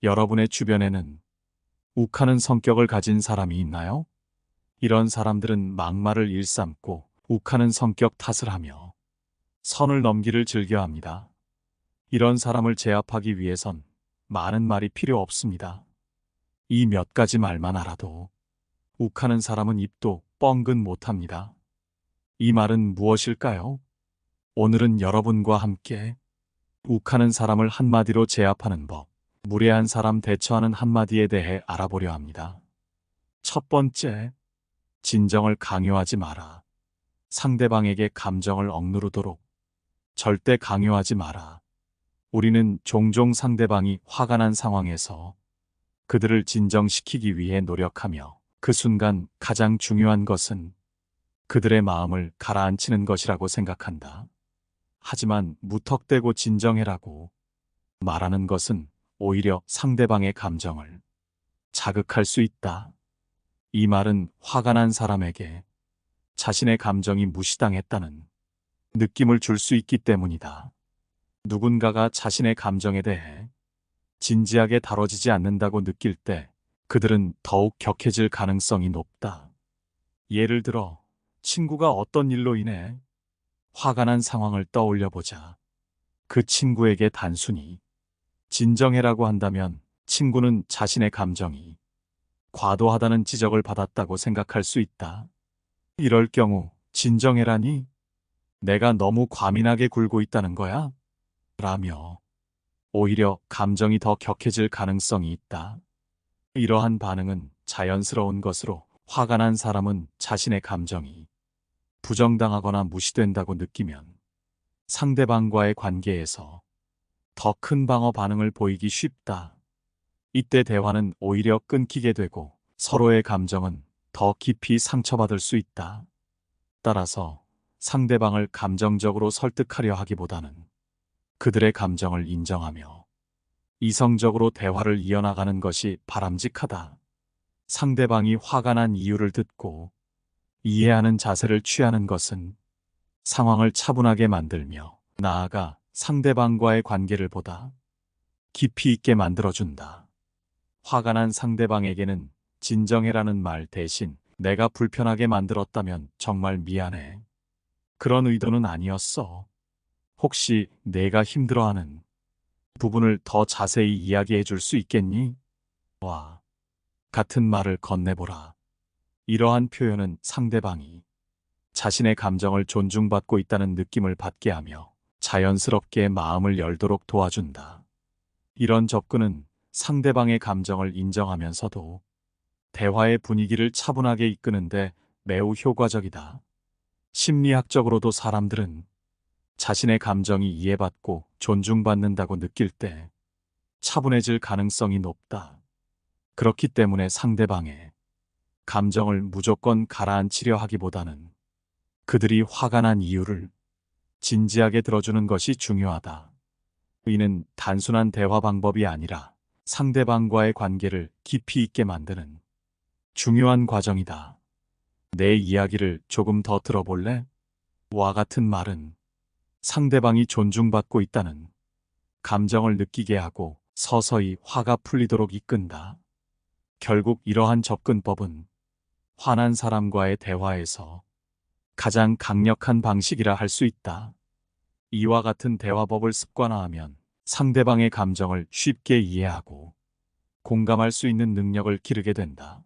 여러분의 주변에는 욱하는 성격을 가진 사람이 있나요? 이런 사람들은 막말을 일삼고 욱하는 성격 탓을 하며 선을 넘기를 즐겨합니다. 이런 사람을 제압하기 위해선 많은 말이 필요 없습니다. 이 몇 가지 말만 알아도 욱하는 사람은 입도 뻥근 못합니다. 이 말은 무엇일까요? 오늘은 여러분과 함께 욱하는 사람을 한마디로 제압하는 법, 무례한 사람 대처하는 한마디에 대해 알아보려 합니다. 첫 번째, 진정을 강요하지 마라. 상대방에게 감정을 억누르도록 절대 강요하지 마라. 우리는 종종 상대방이 화가 난 상황에서 그들을 진정시키기 위해 노력하며 그 순간 가장 중요한 것은 그들의 마음을 가라앉히는 것이라고 생각한다. 하지만 무턱대고 진정해라고 말하는 것은 오히려 상대방의 감정을 자극할 수 있다. 이 말은 화가 난 사람에게 자신의 감정이 무시당했다는 느낌을 줄 수 있기 때문이다. 누군가가 자신의 감정에 대해 진지하게 다뤄지지 않는다고 느낄 때 그들은 더욱 격해질 가능성이 높다. 예를 들어 친구가 어떤 일로 인해 화가 난 상황을 떠올려 보자. 그 친구에게 단순히 진정해라고 한다면 친구는 자신의 감정이 과도하다는 지적을 받았다고 생각할 수 있다. 이럴 경우 진정해라니? 내가 너무 과민하게 굴고 있다는 거야? 라며 오히려 감정이 더 격해질 가능성이 있다. 이러한 반응은 자연스러운 것으로 화가 난 사람은 자신의 감정이 부정당하거나 무시된다고 느끼면 상대방과의 관계에서 더 큰 방어 반응을 보이기 쉽다. 이때 대화는 오히려 끊기게 되고 서로의 감정은 더 깊이 상처받을 수 있다. 따라서 상대방을 감정적으로 설득하려 하기보다는 그들의 감정을 인정하며 이성적으로 대화를 이어나가는 것이 바람직하다. 상대방이 화가 난 이유를 듣고 이해하는 자세를 취하는 것은 상황을 차분하게 만들며 나아가 상대방과의 관계를 보다 깊이 있게 만들어준다. 화가 난 상대방에게는 진정해라는 말 대신 내가 불편하게 만들었다면 정말 미안해. 그런 의도는 아니었어. 혹시 내가 힘들어하는 부분을 더 자세히 이야기해 줄 수 있겠니? 와, 같은 말을 건네보라. 이러한 표현은 상대방이 자신의 감정을 존중받고 있다는 느낌을 받게 하며 자연스럽게 마음을 열도록 도와준다. 이런 접근은 상대방의 감정을 인정하면서도 대화의 분위기를 차분하게 이끄는데 매우 효과적이다. 심리학적으로도 사람들은 자신의 감정이 이해받고 존중받는다고 느낄 때 차분해질 가능성이 높다. 그렇기 때문에 상대방의 감정을 무조건 가라앉히려 하기보다는 그들이 화가 난 이유를 진지하게 들어주는 것이 중요하다. 이는 단순한 대화 방법이 아니라 상대방과의 관계를 깊이 있게 만드는 중요한 과정이다. 내 이야기를 조금 더 들어볼래? 와 같은 말은 상대방이 존중받고 있다는 감정을 느끼게 하고 서서히 화가 풀리도록 이끈다. 결국 이러한 접근법은 화난 사람과의 대화에서 가장 강력한 방식이라 할 수 있다. 이와 같은 대화법을 습관화하면 상대방의 감정을 쉽게 이해하고 공감할 수 있는 능력을 기르게 된다.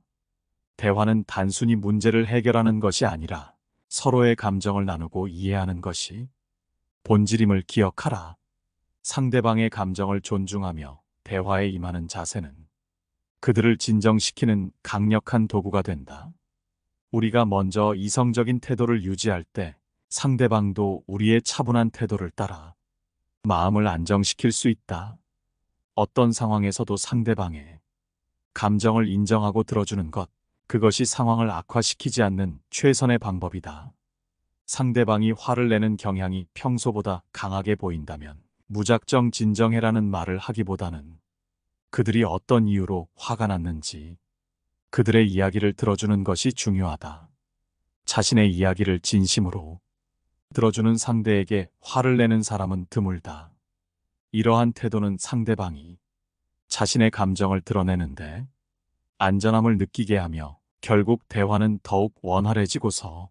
대화는 단순히 문제를 해결하는 것이 아니라 서로의 감정을 나누고 이해하는 것이 본질임을 기억하라. 상대방의 감정을 존중하며 대화에 임하는 자세는 그들을 진정시키는 강력한 도구가 된다. 우리가 먼저 이성적인 태도를 유지할 때 상대방도 우리의 차분한 태도를 따라 마음을 안정시킬 수 있다. 어떤 상황에서도 상대방의 감정을 인정하고 들어주는 것, 그것이 상황을 악화시키지 않는 최선의 방법이다. 상대방이 화를 내는 경향이 평소보다 강하게 보인다면 무작정 진정해라는 말을 하기보다는 그들이 어떤 이유로 화가 났는지 그들의 이야기를 들어주는 것이 중요하다. 자신의 이야기를 진심으로 들어주는 상대에게 화를 내는 사람은 드물다. 이러한 태도는 상대방이 자신의 감정을 드러내는데 안전함을 느끼게 하며 결국 대화는 더욱 원활해지고서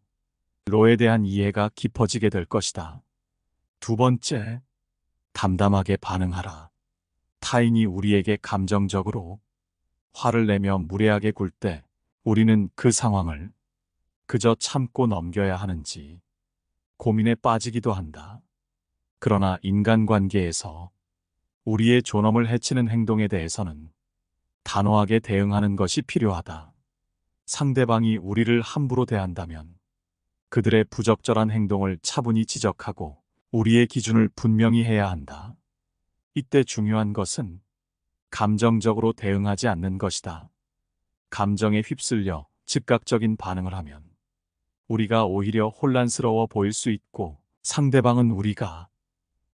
로에 대한 이해가 깊어지게 될 것이다. 두 번째, 담담하게 반응하라. 타인이 우리에게 감정적으로 화를 내며 무례하게 굴 때 우리는 그 상황을 그저 참고 넘겨야 하는지 고민에 빠지기도 한다. 그러나 인간관계에서 우리의 존엄을 해치는 행동에 대해서는 단호하게 대응하는 것이 필요하다. 상대방이 우리를 함부로 대한다면 그들의 부적절한 행동을 차분히 지적하고 우리의 기준을 분명히 해야 한다. 이때 중요한 것은 감정적으로 대응하지 않는 것이다. 감정에 휩쓸려 즉각적인 반응을 하면 우리가 오히려 혼란스러워 보일 수 있고 상대방은 우리가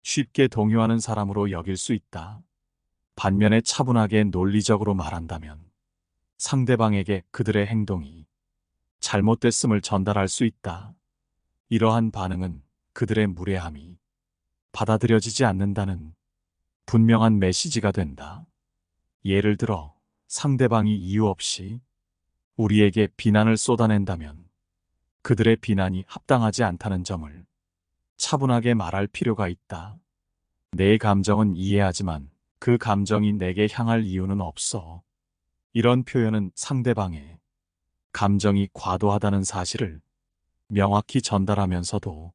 쉽게 동요하는 사람으로 여길 수 있다. 반면에 차분하게 논리적으로 말한다면 상대방에게 그들의 행동이 잘못됐음을 전달할 수 있다. 이러한 반응은 그들의 무례함이 받아들여지지 않는다는 분명한 메시지가 된다. 예를 들어 상대방이 이유 없이 우리에게 비난을 쏟아낸다면 그들의 비난이 합당하지 않다는 점을 차분하게 말할 필요가 있다. 내 감정은 이해하지만 그 감정이 내게 향할 이유는 없어. 이런 표현은 상대방의 감정이 과도하다는 사실을 명확히 전달하면서도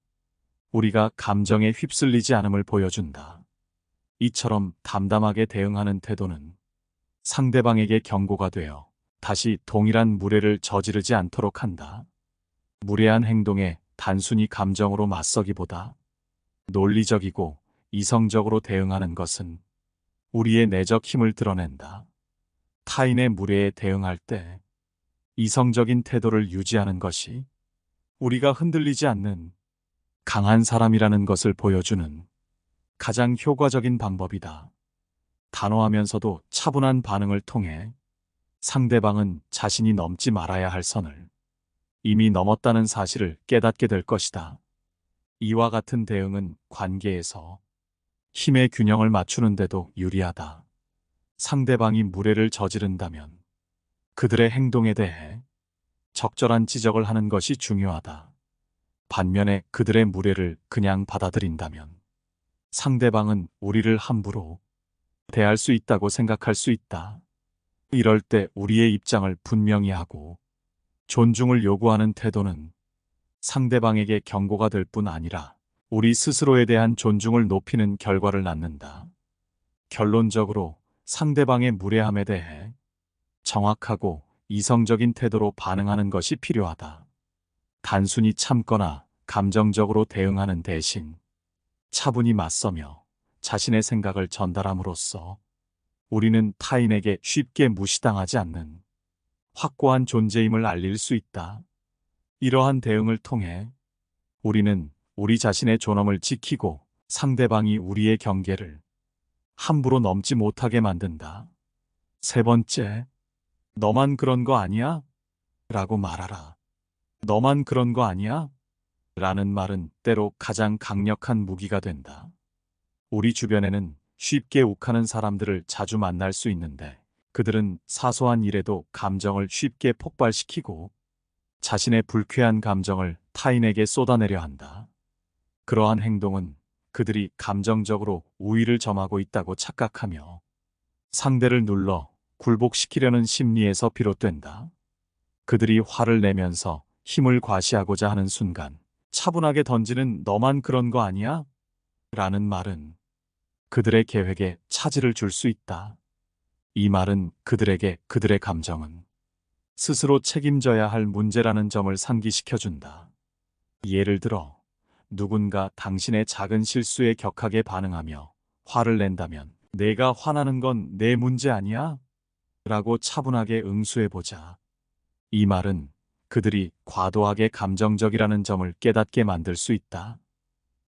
우리가 감정에 휩쓸리지 않음을 보여준다. 이처럼 담담하게 대응하는 태도는 상대방에게 경고가 되어 다시 동일한 무례를 저지르지 않도록 한다. 무례한 행동에 단순히 감정으로 맞서기보다 논리적이고 이성적으로 대응하는 것은 우리의 내적 힘을 드러낸다. 타인의 무례에 대응할 때 이성적인 태도를 유지하는 것이 우리가 흔들리지 않는 강한 사람이라는 것을 보여주는 가장 효과적인 방법이다. 단호하면서도 차분한 반응을 통해 상대방은 자신이 넘지 말아야 할 선을 이미 넘었다는 사실을 깨닫게 될 것이다. 이와 같은 대응은 관계에서 힘의 균형을 맞추는데도 유리하다. 상대방이 무례를 저지른다면 그들의 행동에 대해 적절한 지적을 하는 것이 중요하다. 반면에 그들의 무례를 그냥 받아들인다면 상대방은 우리를 함부로 대할 수 있다고 생각할 수 있다. 이럴 때 우리의 입장을 분명히 하고 존중을 요구하는 태도는 상대방에게 경고가 될 뿐 아니라 우리 스스로에 대한 존중을 높이는 결과를 낳는다. 결론적으로 상대방의 무례함에 대해 정확하고 이성적인 태도로 반응하는 것이 필요하다. 단순히 참거나 감정적으로 대응하는 대신 차분히 맞서며 자신의 생각을 전달함으로써 우리는 타인에게 쉽게 무시당하지 않는 확고한 존재임을 알릴 수 있다. 이러한 대응을 통해 우리는 우리 자신의 존엄을 지키고 상대방이 우리의 경계를 함부로 넘지 못하게 만든다. 세 번째, 너만 그런 거 아니야? 라고 말하라. 너만 그런 거 아니야? 라는 말은 때로 가장 강력한 무기가 된다. 우리 주변에는 쉽게 욱하는 사람들을 자주 만날 수 있는데 그들은 사소한 일에도 감정을 쉽게 폭발시키고 자신의 불쾌한 감정을 타인에게 쏟아내려 한다. 그러한 행동은 그들이 감정적으로 우위를 점하고 있다고 착각하며 상대를 눌러 굴복시키려는 심리에서 비롯된다. 그들이 화를 내면서 힘을 과시하고자 하는 순간 차분하게 던지는 너만 그런 거 아니야? 라는 말은 그들의 계획에 차질을 줄 수 있다. 이 말은 그들에게 그들의 감정은 스스로 책임져야 할 문제라는 점을 상기시켜준다. 예를 들어 누군가 당신의 작은 실수에 격하게 반응하며 화를 낸다면 내가 화나는 건 내 문제 아니야? 라고 차분하게 응수해보자. 이 말은 그들이 과도하게 감정적이라는 점을 깨닫게 만들 수 있다.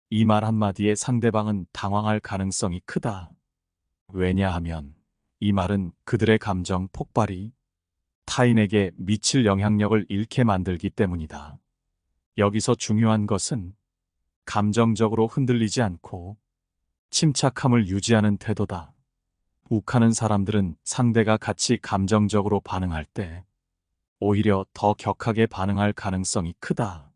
이 말 한마디에 상대방은 당황할 가능성이 크다. 왜냐하면 이 말은 그들의 감정 폭발이 타인에게 미칠 영향력을 잃게 만들기 때문이다. 여기서 중요한 것은 감정적으로 흔들리지 않고 침착함을 유지하는 태도다. 욱하는 사람들은 상대가 같이 감정적으로 반응할 때 오히려 더 격하게 반응할 가능성이 크다.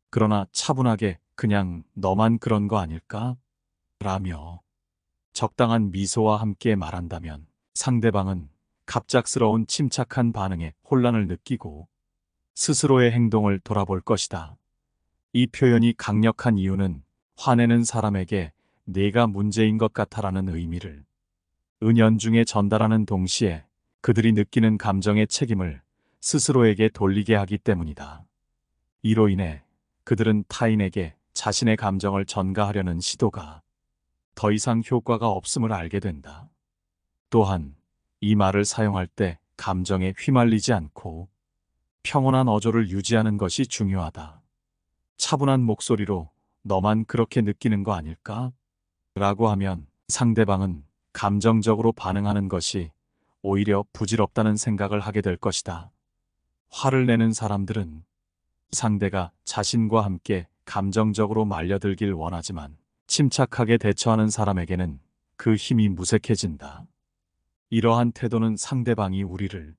그러나 차분하게 그냥 너만 그런 거 아닐까? 라며 적당한 미소와 함께 말한다면 상대방은 갑작스러운 침착한 반응에 혼란을 느끼고 스스로의 행동을 돌아볼 것이다. 이 표현이 강력한 이유는 화내는 사람에게 내가 문제인 것 같아라는 의미를 은연중에 전달하는 동시에 그들이 느끼는 감정의 책임을 스스로에게 돌리게 하기 때문이다. 이로 인해 그들은 타인에게 자신의 감정을 전가하려는 시도가 더 이상 효과가 없음을 알게 된다. 또한 이 말을 사용할 때 감정에 휘말리지 않고 평온한 어조를 유지하는 것이 중요하다. 차분한 목소리로 너만 그렇게 느끼는 거 아닐까? 라고 하면 상대방은 감정적으로 반응하는 것이 오히려 부질없다는 생각을 하게 될 것이다. 화를 내는 사람들은 상대가 자신과 함께 감정적으로 말려들길 원하지만 침착하게 대처하는 사람에게는 그 힘이 무색해진다. 이러한 태도는 상대방이 우리를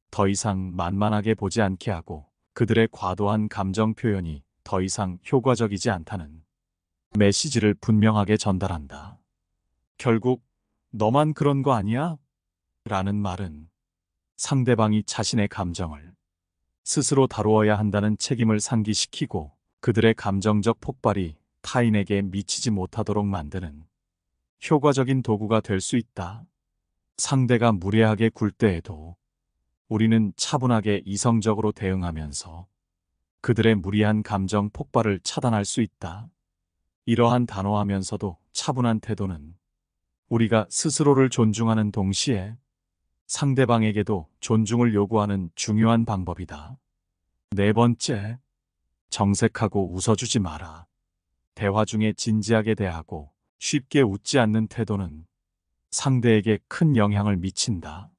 더 이상 만만하게 보지 않게 하고 그들의 과도한 감정 표현이 더 이상 효과적이지 않다는 메시지를 분명하게 전달한다. 결국 너만 그런 거 아니야? 라는 말은 상대방이 자신의 감정을 스스로 다루어야 한다는 책임을 상기시키고 그들의 감정적 폭발이 타인에게 미치지 못하도록 만드는 효과적인 도구가 될 수 있다. 상대가 무례하게 굴 때에도 우리는 차분하게 이성적으로 대응하면서 그들의 무리한 감정 폭발을 차단할 수 있다. 이러한 단호하면서도 차분한 태도는 우리가 스스로를 존중하는 동시에 상대방에게도 존중을 요구하는 중요한 방법이다. 네 번째, 정색하고 웃어주지 마라. 대화 중에 진지하게 대하고 쉽게 웃지 않는 태도는 상대에게 큰 영향을 미친다.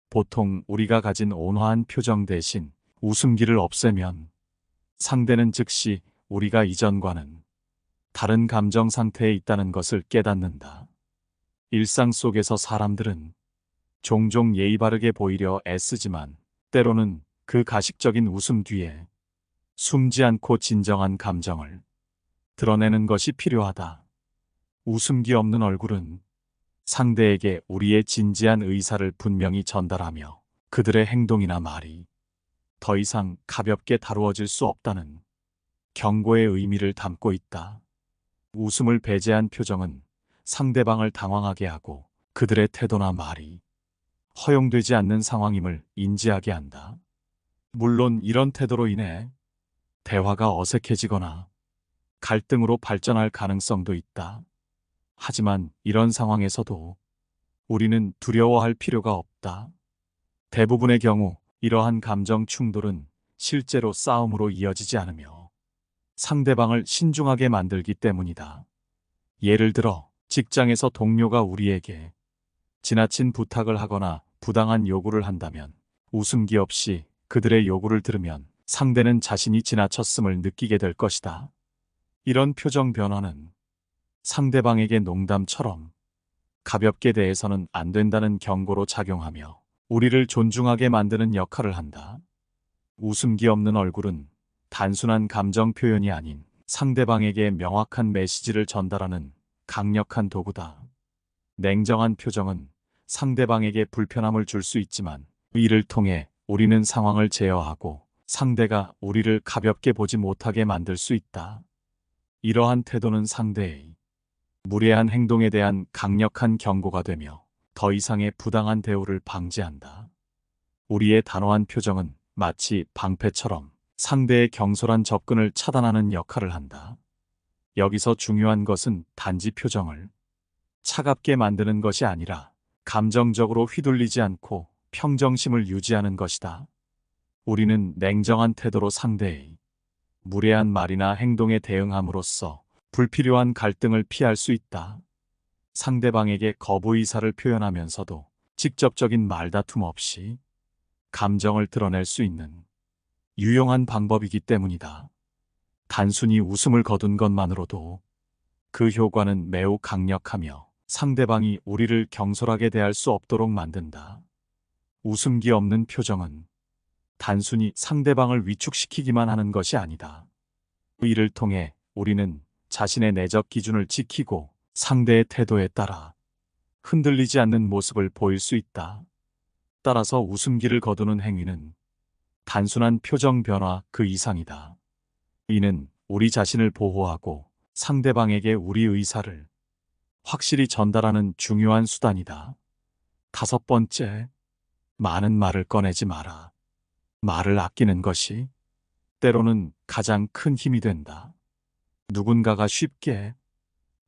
보통 우리가 가진 온화한 표정 대신 웃음기를 없애면 상대는 즉시 우리가 이전과는 다른 감정 상태에 있다는 것을 깨닫는다. 일상 속에서 사람들은 종종 예의 바르게 보이려 애쓰지만 때로는 그 가식적인 웃음 뒤에 숨지 않고 진정한 감정을 드러내는 것이 필요하다. 웃음기 없는 얼굴은 상대에게 우리의 진지한 의사를 분명히 전달하며 그들의 행동이나 말이 더 이상 가볍게 다루어질 수 없다는 경고의 의미를 담고 있다. 웃음을 배제한 표정은 상대방을 당황하게 하고 그들의 태도나 말이 허용되지 않는 상황임을 인지하게 한다. 물론 이런 태도로 인해 대화가 어색해지거나 갈등으로 발전할 가능성도 있다. 하지만 이런 상황에서도 우리는 두려워할 필요가 없다. 대부분의 경우 이러한 감정 충돌은 실제로 싸움으로 이어지지 않으며 상대방을 신중하게 만들기 때문이다. 예를 들어 직장에서 동료가 우리에게 지나친 부탁을 하거나 부당한 요구를 한다면 웃음기 없이 그들의 요구를 들으면 상대는 자신이 지나쳤음을 느끼게 될 것이다. 이런 표정 변화는 상대방에게 농담처럼 가볍게 대해서는 안 된다는 경고로 작용하며 우리를 존중하게 만드는 역할을 한다. 웃음기 없는 얼굴은 단순한 감정 표현이 아닌 상대방에게 명확한 메시지를 전달하는 강력한 도구다. 냉정한 표정은 상대방에게 불편함을 줄 수 있지만 이를 통해 우리는 상황을 제어하고 상대가 우리를 가볍게 보지 못하게 만들 수 있다. 이러한 태도는 상대의 무례한 행동에 대한 강력한 경고가 되며 더 이상의 부당한 대우를 방지한다. 우리의 단호한 표정은 마치 방패처럼 상대의 경솔한 접근을 차단하는 역할을 한다. 여기서 중요한 것은 단지 표정을 차갑게 만드는 것이 아니라 감정적으로 휘둘리지 않고 평정심을 유지하는 것이다. 우리는 냉정한 태도로 상대의 무례한 말이나 행동에 대응함으로써 불필요한 갈등을 피할 수 있다. 상대방에게 거부 의사를 표현하면서도 직접적인 말다툼 없이 감정을 드러낼 수 있는 유용한 방법이기 때문이다. 단순히 웃음을 거둔 것만으로도 그 효과는 매우 강력하며 상대방이 우리를 경솔하게 대할 수 없도록 만든다. 웃음기 없는 표정은 단순히 상대방을 위축시키기만 하는 것이 아니다. 이를 통해 우리는 자신의 내적 기준을 지키고 상대의 태도에 따라 흔들리지 않는 모습을 보일 수 있다. 따라서 웃음기를 거두는 행위는 단순한 표정 변화 그 이상이다. 이는 우리 자신을 보호하고 상대방에게 우리 의사를 확실히 전달하는 중요한 수단이다. 5번째, 많은 말을 꺼내지 마라. 말을 아끼는 것이 때로는 가장 큰 힘이 된다. 누군가가 쉽게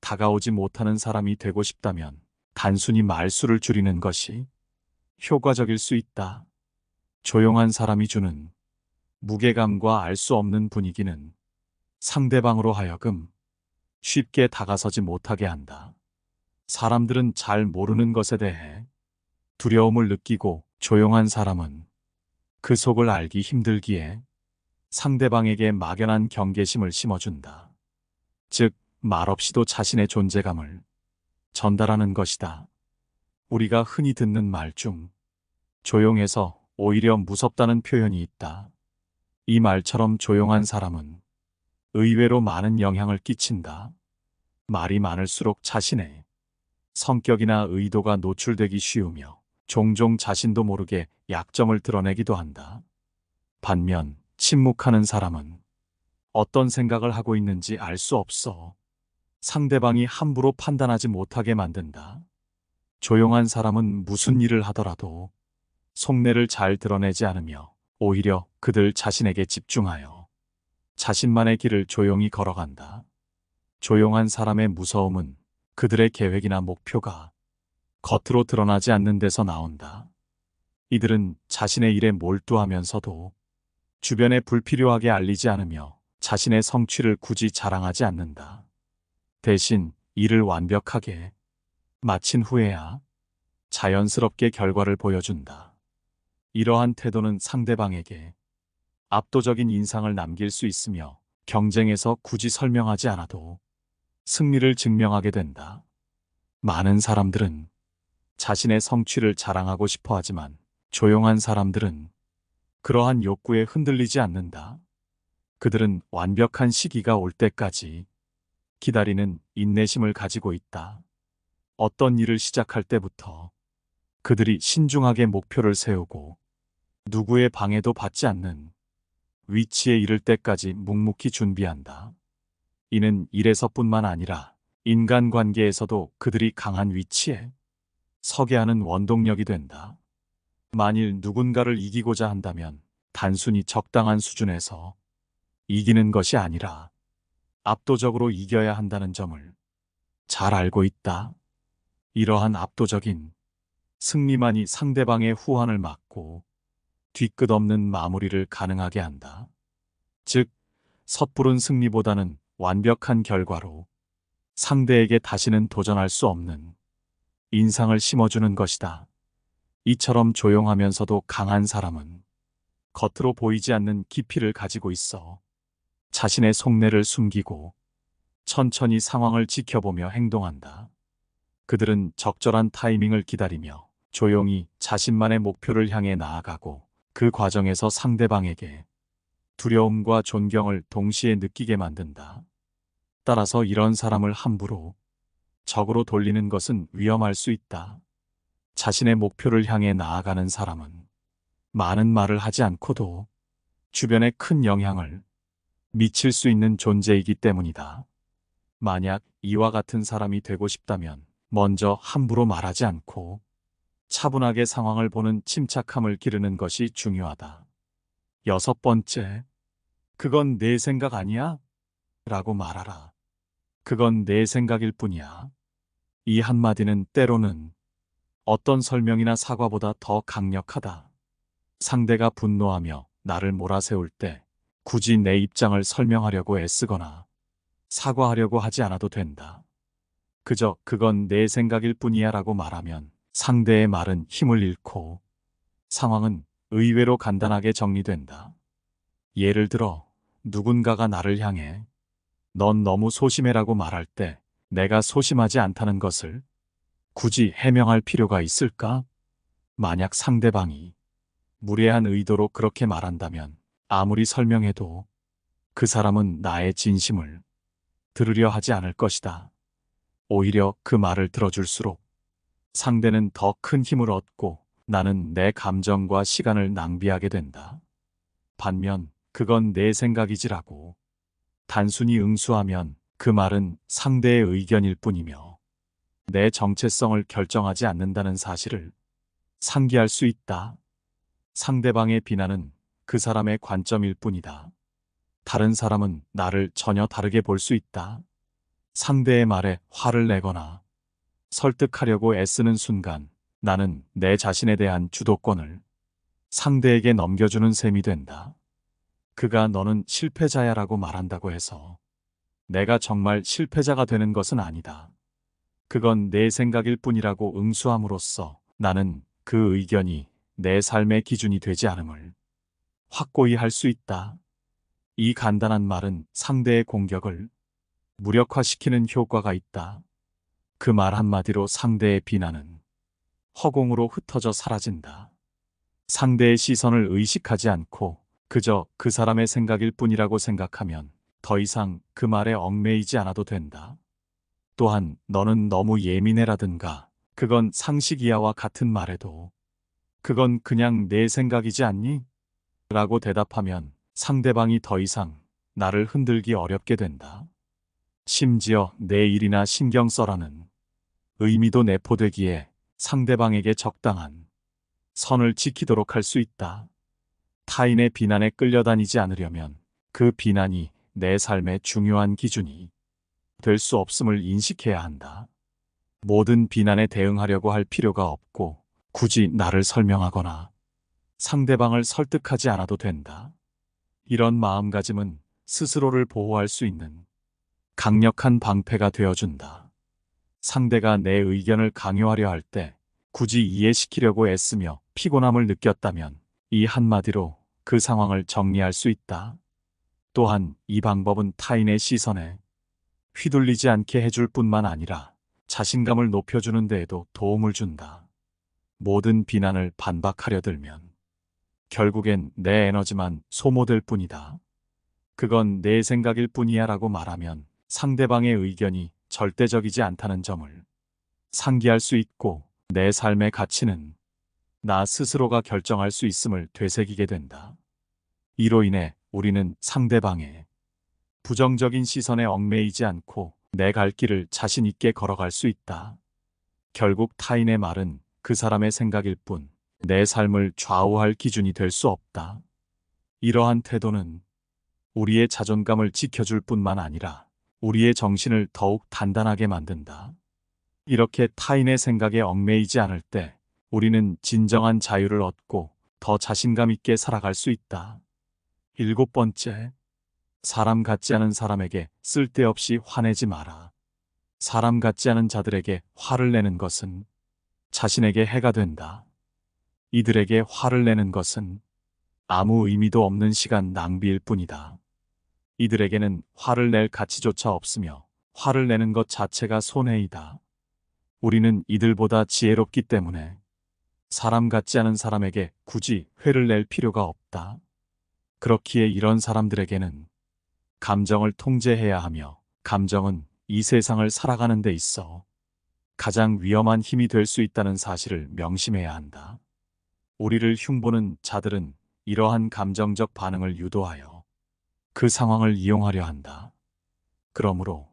다가오지 못하는 사람이 되고 싶다면 단순히 말수를 줄이는 것이 효과적일 수 있다. 조용한 사람이 주는 무게감과 알 수 없는 분위기는 상대방으로 하여금 쉽게 다가서지 못하게 한다. 사람들은 잘 모르는 것에 대해 두려움을 느끼고 조용한 사람은 그 속을 알기 힘들기에 상대방에게 막연한 경계심을 심어준다. 즉, 말없이도 자신의 존재감을 전달하는 것이다. 우리가 흔히 듣는 말 중 조용해서 오히려 무섭다는 표현이 있다. 이 말처럼 조용한 사람은 의외로 많은 영향을 끼친다. 말이 많을수록 자신의 성격이나 의도가 노출되기 쉬우며 종종 자신도 모르게 약점을 드러내기도 한다. 반면 침묵하는 사람은 어떤 생각을 하고 있는지 알 수 없어 상대방이 함부로 판단하지 못하게 만든다. 조용한 사람은 무슨 일을 하더라도 속내를 잘 드러내지 않으며 오히려 그들 자신에게 집중하여 자신만의 길을 조용히 걸어간다. 조용한 사람의 무서움은 그들의 계획이나 목표가 겉으로 드러나지 않는 데서 나온다. 이들은 자신의 일에 몰두하면서도 주변에 불필요하게 알리지 않으며 자신의 성취를 굳이 자랑하지 않는다. 대신 일을 완벽하게 마친 후에야 자연스럽게 결과를 보여준다. 이러한 태도는 상대방에게 압도적인 인상을 남길 수 있으며 경쟁에서 굳이 설명하지 않아도 승리를 증명하게 된다. 많은 사람들은 자신의 성취를 자랑하고 싶어 하지만 조용한 사람들은 그러한 욕구에 흔들리지 않는다. 그들은 완벽한 시기가 올 때까지 기다리는 인내심을 가지고 있다. 어떤 일을 시작할 때부터 그들이 신중하게 목표를 세우고 누구의 방해도 받지 않는 위치에 이를 때까지 묵묵히 준비한다. 이는 일에서뿐만 아니라 인간관계에서도 그들이 강한 위치에 서게 하는 원동력이 된다. 만일 누군가를 이기고자 한다면 단순히 적당한 수준에서 이기는 것이 아니라 압도적으로 이겨야 한다는 점을 잘 알고 있다. 이러한 압도적인 승리만이 상대방의 후환을 막고 뒤끝 없는 마무리를 가능하게 한다. 즉, 섣부른 승리보다는 완벽한 결과로 상대에게 다시는 도전할 수 없는 인상을 심어주는 것이다. 이처럼 조용하면서도 강한 사람은 겉으로 보이지 않는 깊이를 가지고 있어 자신의 속내를 숨기고 천천히 상황을 지켜보며 행동한다. 그들은 적절한 타이밍을 기다리며 조용히 자신만의 목표를 향해 나아가고 그 과정에서 상대방에게 두려움과 존경을 동시에 느끼게 만든다. 따라서 이런 사람을 함부로 적으로 돌리는 것은 위험할 수 있다. 자신의 목표를 향해 나아가는 사람은 많은 말을 하지 않고도 주변에 큰 영향을 미칠 수 있는 존재이기 때문이다. 만약 이와 같은 사람이 되고 싶다면 먼저 함부로 말하지 않고 차분하게 상황을 보는 침착함을 기르는 것이 중요하다. 6번째, 그건 내 생각 아니야? 라고 말하라. 그건 내 생각일 뿐이야. 이 한마디는 때로는 어떤 설명이나 사과보다 더 강력하다. 상대가 분노하며 나를 몰아세울 때 굳이 내 입장을 설명하려고 애쓰거나 사과하려고 하지 않아도 된다. 그저 그건 내 생각일 뿐이야 라고 말하면 상대의 말은 힘을 잃고 상황은 의외로 간단하게 정리된다. 예를 들어 누군가가 나를 향해 넌 너무 소심해라고 말할 때 내가 소심하지 않다는 것을 굳이 해명할 필요가 있을까? 만약 상대방이 무례한 의도로 그렇게 말한다면 아무리 설명해도 그 사람은 나의 진심을 들으려 하지 않을 것이다. 오히려 그 말을 들어줄수록 상대는 더 큰 힘을 얻고 나는 내 감정과 시간을 낭비하게 된다. 반면 그건 내 생각이지라고 단순히 응수하면 그 말은 상대의 의견일 뿐이며 내 정체성을 결정하지 않는다는 사실을 상기할 수 있다. 상대방의 비난은 그 사람의 관점일 뿐이다. 다른 사람은 나를 전혀 다르게 볼 수 있다. 상대의 말에 화를 내거나 설득하려고 애쓰는 순간 나는 내 자신에 대한 주도권을 상대에게 넘겨주는 셈이 된다. 그가 너는 실패자야라고 말한다고 해서 내가 정말 실패자가 되는 것은 아니다. 그건 내 생각일 뿐이라고 응수함으로써 나는 그 의견이 내 삶의 기준이 되지 않음을 확고히 할 수 있다. 이 간단한 말은 상대의 공격을 무력화시키는 효과가 있다. 그 말 한마디로 상대의 비난은 허공으로 흩어져 사라진다. 상대의 시선을 의식하지 않고 그저 그 사람의 생각일 뿐이라고 생각하면 더 이상 그 말에 얽매이지 않아도 된다. 또한 너는 너무 예민해라든가 그건 상식이야와 같은 말에도 그건 그냥 내 생각이지 않니? 라고 대답하면 상대방이 더 이상 나를 흔들기 어렵게 된다. 심지어 내 일이나 신경 써라는 의미도 내포되기에 상대방에게 적당한 선을 지키도록 할 수 있다. 타인의 비난에 끌려다니지 않으려면 그 비난이 내 삶의 중요한 기준이 될 수 없음을 인식해야 한다. 모든 비난에 대응하려고 할 필요가 없고 굳이 나를 설명하거나 상대방을 설득하지 않아도 된다. 이런 마음가짐은 스스로를 보호할 수 있는 강력한 방패가 되어준다. 상대가 내 의견을 강요하려 할 때 굳이 이해시키려고 애쓰며 피곤함을 느꼈다면 이 한마디로 그 상황을 정리할 수 있다. 또한 이 방법은 타인의 시선에 휘둘리지 않게 해줄 뿐만 아니라 자신감을 높여주는 데에도 도움을 준다. 모든 비난을 반박하려 들면 결국엔 내 에너지만 소모될 뿐이다. 그건 내 생각일 뿐이야 라고 말하면 상대방의 의견이 절대적이지 않다는 점을 상기할 수 있고 내 삶의 가치는 나 스스로가 결정할 수 있음을 되새기게 된다. 이로 인해 우리는 상대방의 부정적인 시선에 얽매이지 않고 내 갈 길을 자신 있게 걸어갈 수 있다. 결국 타인의 말은 그 사람의 생각일 뿐 내 삶을 좌우할 기준이 될 수 없다. 이러한 태도는 우리의 자존감을 지켜줄 뿐만 아니라 우리의 정신을 더욱 단단하게 만든다. 이렇게 타인의 생각에 얽매이지 않을 때 우리는 진정한 자유를 얻고 더 자신감 있게 살아갈 수 있다. 7번째, 사람 같지 않은 사람에게 쓸데없이 화내지 마라. 사람 같지 않은 자들에게 화를 내는 것은 자신에게 해가 된다. 이들에게 화를 내는 것은 아무 의미도 없는 시간 낭비일 뿐이다. 이들에게는 화를 낼 가치조차 없으며 화를 내는 것 자체가 손해이다. 우리는 이들보다 지혜롭기 때문에 사람 같지 않은 사람에게 굳이 화를 낼 필요가 없다. 그렇기에 이런 사람들에게는 감정을 통제해야 하며 감정은 이 세상을 살아가는 데 있어 가장 위험한 힘이 될 수 있다는 사실을 명심해야 한다. 우리를 흉보는 자들은 이러한 감정적 반응을 유도하여 그 상황을 이용하려 한다. 그러므로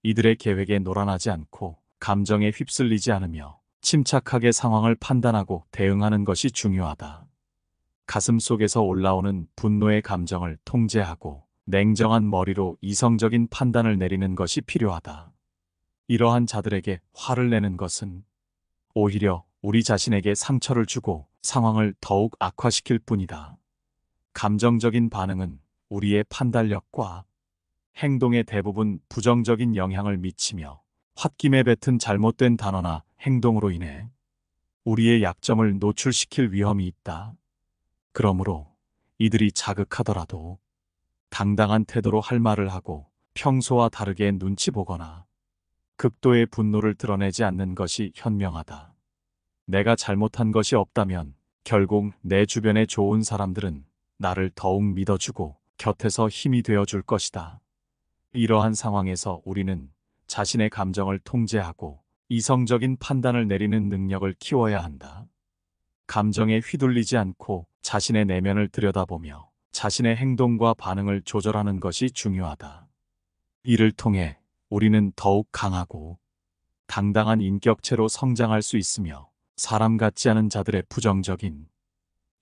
이들의 계획에 놀아나지 않고 감정에 휩쓸리지 않으며 침착하게 상황을 판단하고 대응하는 것이 중요하다. 가슴 속에서 올라오는 분노의 감정을 통제하고 냉정한 머리로 이성적인 판단을 내리는 것이 필요하다. 이러한 자들에게 화를 내는 것은 오히려 우리 자신에게 상처를 주고 상황을 더욱 악화시킬 뿐이다. 감정적인 반응은 우리의 판단력과 행동에 대부분 부정적인 영향을 미치며 홧김에 뱉은 잘못된 단어나 행동으로 인해 우리의 약점을 노출시킬 위험이 있다. 그러므로 이들이 자극하더라도 당당한 태도로 할 말을 하고 평소와 다르게 눈치 보거나 극도의 분노를 드러내지 않는 것이 현명하다. 내가 잘못한 것이 없다면 결국 내 주변의 좋은 사람들은 나를 더욱 믿어주고 곁에서 힘이 되어줄 것이다. 이러한 상황에서 우리는 자신의 감정을 통제하고 이성적인 판단을 내리는 능력을 키워야 한다. 감정에 휘둘리지 않고 자신의 내면을 들여다보며 자신의 행동과 반응을 조절하는 것이 중요하다. 이를 통해 우리는 더욱 강하고 당당한 인격체로 성장할 수 있으며 사람 같지 않은 자들의 부정적인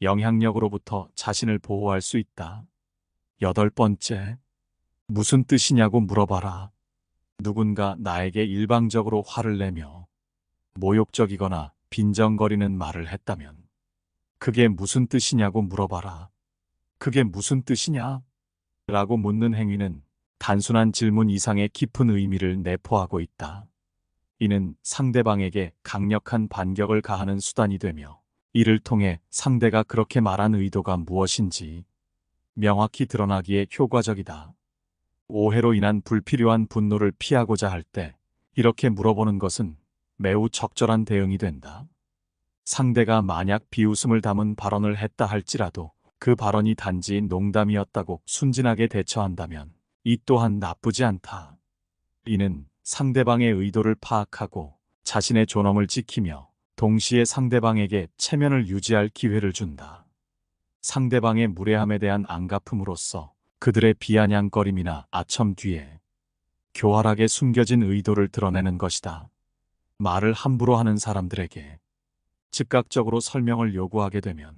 영향력으로부터 자신을 보호할 수 있다. 8번째, 무슨 뜻이냐고 물어봐라. 누군가 나에게 일방적으로 화를 내며 모욕적이거나 빈정거리는 말을 했다면 그게 무슨 뜻이냐고 물어봐라. 그게 무슨 뜻이냐? 라고 묻는 행위는 단순한 질문 이상의 깊은 의미를 내포하고 있다. 이는 상대방에게 강력한 반격을 가하는 수단이 되며 이를 통해 상대가 그렇게 말한 의도가 무엇인지 명확히 드러나기에 효과적이다. 오해로 인한 불필요한 분노를 피하고자 할 때 이렇게 물어보는 것은 매우 적절한 대응이 된다. 상대가 만약 비웃음을 담은 발언을 했다 할지라도 그 발언이 단지 농담이었다고 순진하게 대처한다면 이 또한 나쁘지 않다. 이는 상대방의 의도를 파악하고 자신의 존엄을 지키며 동시에 상대방에게 체면을 유지할 기회를 준다. 상대방의 무례함에 대한 안갚음으로써 그들의 비아냥거림이나 아첨 뒤에 교활하게 숨겨진 의도를 드러내는 것이다. 말을 함부로 하는 사람들에게 즉각적으로 설명을 요구하게 되면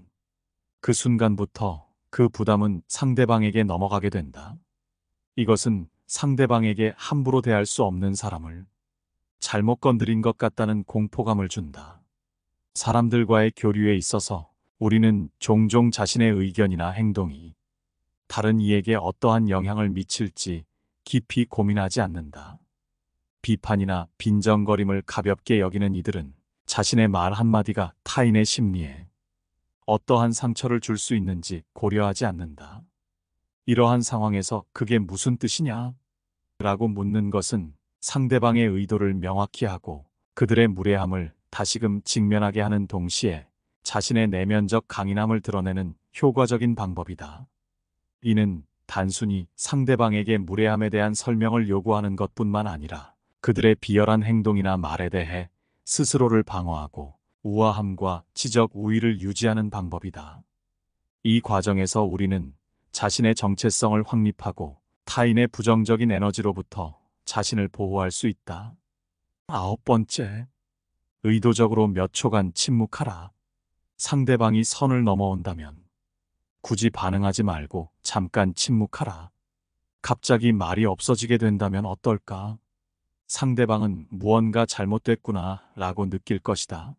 그 순간부터 그 부담은 상대방에게 넘어가게 된다. 이것은 상대방에게 함부로 대할 수 없는 사람을 잘못 건드린 것 같다는 공포감을 준다. 사람들과의 교류에 있어서 우리는 종종 자신의 의견이나 행동이 다른 이에게 어떠한 영향을 미칠지 깊이 고민하지 않는다. 비판이나 빈정거림을 가볍게 여기는 이들은 자신의 말 한마디가 타인의 심리에 어떠한 상처를 줄 수 있는지 고려하지 않는다. 이러한 상황에서 그게 무슨 뜻이냐? 라고 묻는 것은 상대방의 의도를 명확히 하고 그들의 무례함을 다시금 직면하게 하는 동시에 자신의 내면적 강인함을 드러내는 효과적인 방법이다. 이는 단순히 상대방에게 무례함에 대한 설명을 요구하는 것뿐만 아니라 그들의 비열한 행동이나 말에 대해 스스로를 방어하고 우아함과 지적 우위를 유지하는 방법이다. 이 과정에서 우리는 자신의 정체성을 확립하고 타인의 부정적인 에너지로부터 자신을 보호할 수 있다. 9번째, 의도적으로 몇 초간 침묵하라. 상대방이 선을 넘어온다면 굳이 반응하지 말고 잠깐 침묵하라. 갑자기 말이 없어지게 된다면 어떨까? 상대방은 무언가 잘못됐구나 라고 느낄 것이다.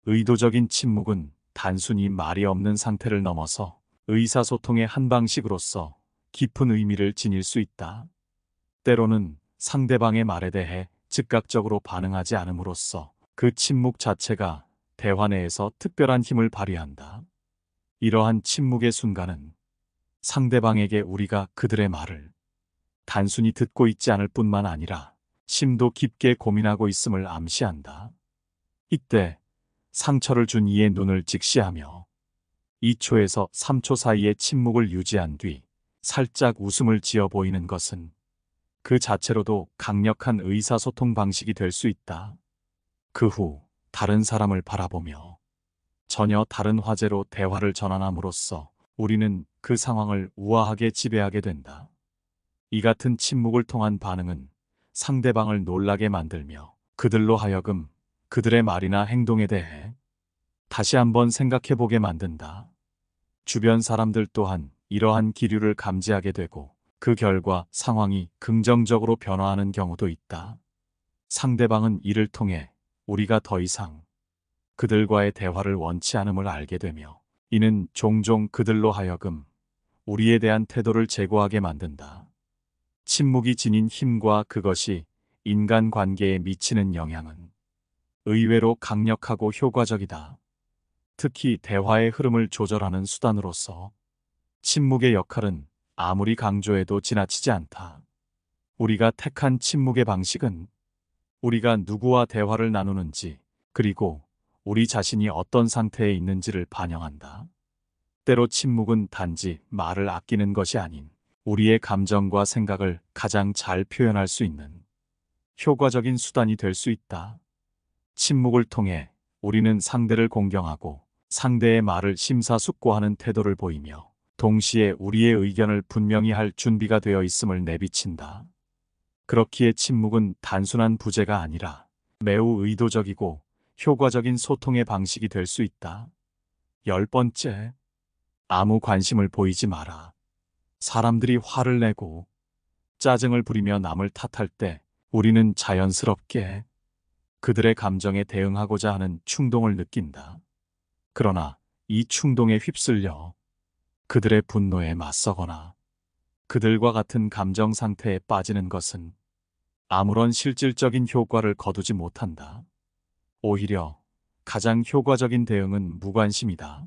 의도적인 침묵은 단순히 말이 없는 상태를 넘어서 의사소통의 한 방식으로서 깊은 의미를 지닐 수 있다. 때로는 상대방의 말에 대해 즉각적으로 반응하지 않음으로써 그 침묵 자체가 대화 내에서 특별한 힘을 발휘한다. 이러한 침묵의 순간은 상대방에게 우리가 그들의 말을 단순히 듣고 있지 않을 뿐만 아니라 심도 깊게 고민하고 있음을 암시한다. 이때 상처를 준 이의 눈을 직시하며 2초에서 3초 사이의 침묵을 유지한 뒤 살짝 웃음을 지어 보이는 것은 그 자체로도 강력한 의사소통 방식이 될 수 있다. 그 후 다른 사람을 바라보며 전혀 다른 화제로 대화를 전환함으로써 우리는 그 상황을 우아하게 지배하게 된다. 이 같은 침묵을 통한 반응은 상대방을 놀라게 만들며 그들로 하여금 그들의 말이나 행동에 대해 다시 한번 생각해 보게 만든다. 주변 사람들 또한 이러한 기류를 감지하게 되고 그 결과 상황이 긍정적으로 변화하는 경우도 있다. 상대방은 이를 통해 우리가 더 이상 그들과의 대화를 원치 않음을 알게 되며 이는 종종 그들로 하여금 우리에 대한 태도를 제고하게 만든다. 침묵이 지닌 힘과 그것이 인간관계에 미치는 영향은 의외로 강력하고 효과적이다. 특히 대화의 흐름을 조절하는 수단으로서 침묵의 역할은 아무리 강조해도 지나치지 않다. 우리가 택한 침묵의 방식은 우리가 누구와 대화를 나누는지, 그리고 우리 자신이 어떤 상태에 있는지를 반영한다. 때로 침묵은 단지 말을 아끼는 것이 아닌 우리의 감정과 생각을 가장 잘 표현할 수 있는 효과적인 수단이 될 수 있다. 침묵을 통해 우리는 상대를 공경하고 상대의 말을 심사숙고하는 태도를 보이며 동시에 우리의 의견을 분명히 할 준비가 되어 있음을 내비친다. 그렇기에 침묵은 단순한 부재가 아니라 매우 의도적이고 효과적인 소통의 방식이 될 수 있다. 10번째, 아무 관심을 보이지 마라. 사람들이 화를 내고 짜증을 부리며 남을 탓할 때 우리는 자연스럽게 그들의 감정에 대응하고자 하는 충동을 느낀다. 그러나 이 충동에 휩쓸려 그들의 분노에 맞서거나 그들과 같은 감정 상태에 빠지는 것은 아무런 실질적인 효과를 거두지 못한다. 오히려 가장 효과적인 대응은 무관심이다.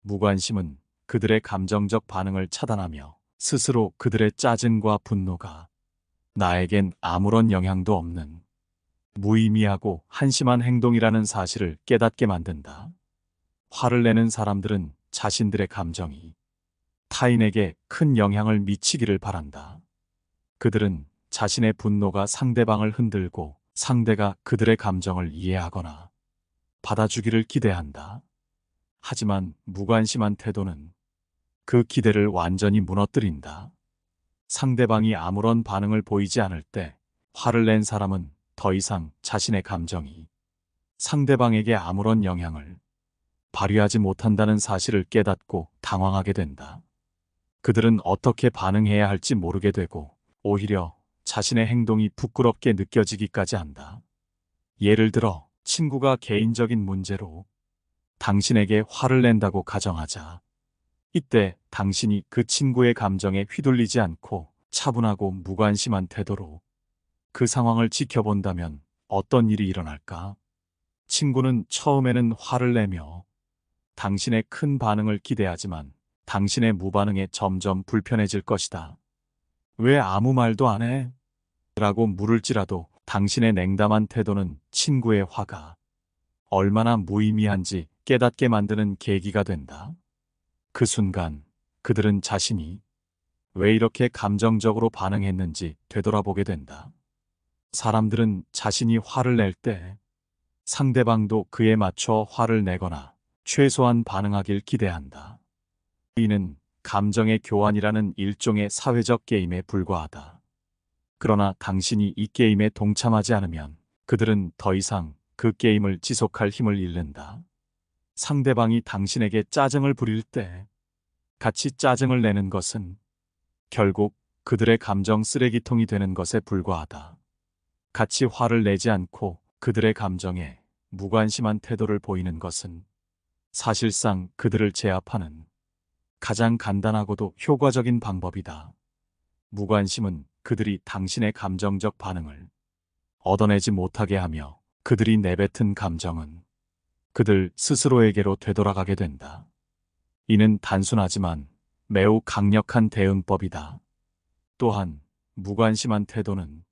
무관심은 그들의 감정적 반응을 차단하며 스스로 그들의 짜증과 분노가 나에겐 아무런 영향도 없는 무의미하고 한심한 행동이라는 사실을 깨닫게 만든다. 화를 내는 사람들은 자신들의 감정이 타인에게 큰 영향을 미치기를 바란다. 그들은 자신의 분노가 상대방을 흔들고 상대가 그들의 감정을 이해하거나 받아주기를 기대한다. 하지만 무관심한 태도는 그 기대를 완전히 무너뜨린다. 상대방이 아무런 반응을 보이지 않을 때 화를 낸 사람은 더 이상 자신의 감정이 상대방에게 아무런 영향을 발휘하지 못한다는 사실을 깨닫고 당황하게 된다. 그들은 어떻게 반응해야 할지 모르게 되고 오히려 자신의 행동이 부끄럽게 느껴지기까지 한다. 예를 들어 친구가 개인적인 문제로 당신에게 화를 낸다고 가정하자. 이때 당신이 그 친구의 감정에 휘둘리지 않고 차분하고 무관심한 태도로 그 상황을 지켜본다면 어떤 일이 일어날까? 친구는 처음에는 화를 내며 당신의 큰 반응을 기대하지만 당신의 무반응에 점점 불편해질 것이다. 왜 아무 말도 안 해? 라고 물을지라도 당신의 냉담한 태도는 친구의 화가 얼마나 무의미한지 깨닫게 만드는 계기가 된다. 그 순간 그들은 자신이 왜 이렇게 감정적으로 반응했는지 되돌아보게 된다. 사람들은 자신이 화를 낼 때 상대방도 그에 맞춰 화를 내거나 최소한 반응하길 기대한다. 이는 감정의 교환이라는 일종의 사회적 게임에 불과하다. 그러나 당신이 이 게임에 동참하지 않으면 그들은 더 이상 그 게임을 지속할 힘을 잃는다. 상대방이 당신에게 짜증을 부릴 때 같이 짜증을 내는 것은 결국 그들의 감정 쓰레기통이 되는 것에 불과하다. 같이 화를 내지 않고 그들의 감정에 무관심한 태도를 보이는 것은 사실상 그들을 제압하는 가장 간단하고도 효과적인 방법이다. 무관심은 그들이 당신의 감정적 반응을 얻어내지 못하게 하며 그들이 내뱉은 감정은 그들 스스로에게로 되돌아가게 된다. 이는 단순하지만 매우 강력한 대응법이다. 또한 무관심한 태도는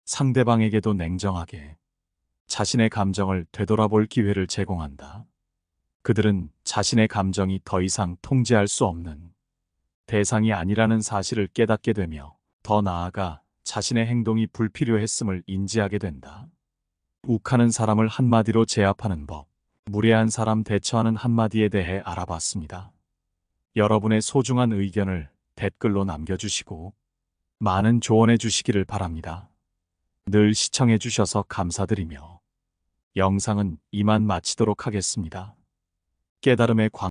상대방에게도 냉정하게 자신의 감정을 되돌아볼 기회를 제공한다. 그들은 자신의 감정이 더 이상 통제할 수 없는 대상이 아니라는 사실을 깨닫게 되며 더 나아가 자신의 행동이 불필요했음을 인지하게 된다. 욱하는 사람을 한마디로 제압하는 법, 무례한 사람 대처하는 한마디에 대해 알아봤습니다. 여러분의 소중한 의견을 댓글로 남겨주시고 많은 조언해 주시기를 바랍니다. 늘 시청해 주셔서 감사드리며 영상은 이만 마치도록 하겠습니다. 깨달음의 광